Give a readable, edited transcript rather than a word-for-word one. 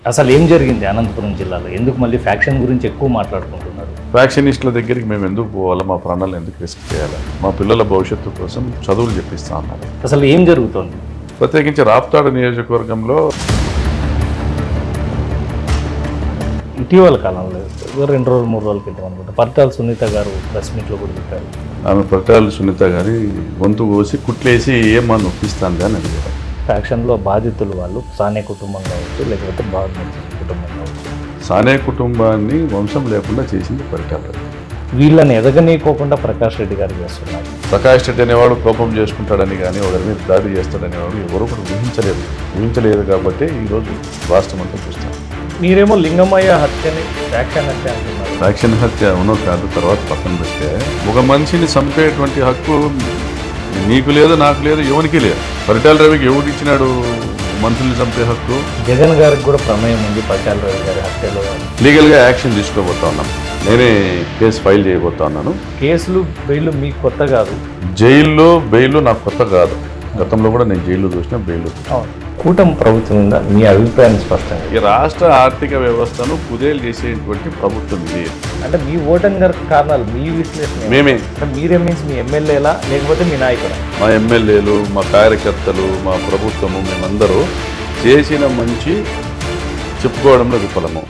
అసలు ఏం జరిగింది అనంతపురం జిల్లాలో? ఎందుకు మళ్ళీ ఫ్యాక్షన్ గురించి ఎక్కువ మాట్లాడుకుంటున్నారు? వ్యాక్సినిస్టుల దగ్గరికి మేము ఎందుకు పోవాలి, మా ప్రాణాలు ఎందుకు రిస్క్ చేయాలి, మా పిల్లల భవిష్యత్తు కోసం చదువులు చెప్పిస్తా ఉన్నారు. అసలు ఏం జరుగుతోంది? ప్రత్యేకించి రాప్తాడు నియోజకవర్గంలో ఇటీవల కాలంలో 2 రోజులు 3 రోజుల క్రితం అనుకుంటా పరిటాల సునీత గారు ప్రెస్ మీట్లో కూడా చెప్పారు. ఆమె పరిటాల సునీత గారి గొంతు కోసి కుట్లేసి ఏమా నొప్పిస్తాంది అని అడిగారు. ఫ్యాక్షన్లో బాధితులు వాళ్ళు సానే కుటుంబం కావచ్చు, లేకపోతే బాగుంది కుటుంబం కావచ్చు. సానే కుటుంబాన్ని వంశం లేకుండా చేసింది పరిటాల. వీళ్ళని ఎదగనీయకోకుండా ప్రకాష్ రెడ్డి గారు చేస్తున్నారు. ప్రకాష్ రెడ్డి అనేవాడు కోపం చేసుకుంటాడని కానీ ఒకరి మీద దాడి చేస్తాడనేవాడు ఎవరు కూడా ఊహించలేదు కాబట్టి ఈరోజు రాష్ట్రం అంతా చూస్తాం. మీరేమో లింగమయ్య హత్యని ఫ్యాక్షన్ హత్య అంటున్నారు. ఫ్యాక్షన్ హత్య అవునో కాదు తర్వాత పక్కన పెడితే ఒక మనిషిని చంపేటువంటి హక్కు నీకు లేదు, నాకు లేదు, ఎవరికి లేదు. పరిటాల రవికి ఎవరు ఇచ్చినాడు మనుషుల్ని చంపే హక్కు? జగన్ గారికి కూడా ప్రమేయం ఉంది పరిటాల రవి గారి హత్యలో. లీగల్గా యాక్షన్ తీసుకోబోతా ఉన్నాను. నేనే కేసు ఫైల్ చేయబోతా ఉన్నాను. కేసులు బెయిల్ మీకు కొత్త కాదు. జైల్లో బెయిల్ నాకు కొత్త కాదు. గతంలో కూడా నేను జైల్లో చూసిన బెయిల్. కూటమి ప్రభుత్వం ఉందా? మీ అభిప్రాయం స్పష్టంగా. ఈ రాష్ట్ర ఆర్థిక వ్యవస్థను కుదేలు చేసేటువంటి ప్రభుత్వం ఇది. అంటే మీ ఓటమి గారికి కారణాలు మీ విశ్లేషణ మేమే. అంటే మీరే మీన్స్ మీ ఎమ్మెల్యేలా లేకపోతే మీ నాయకుడు? మా ఎమ్మెల్యేలు, మా కార్యకర్తలు, మా ప్రభుత్వము, మేమందరూ చేసిన మంచి చెప్పుకోవడంలో విఫలము.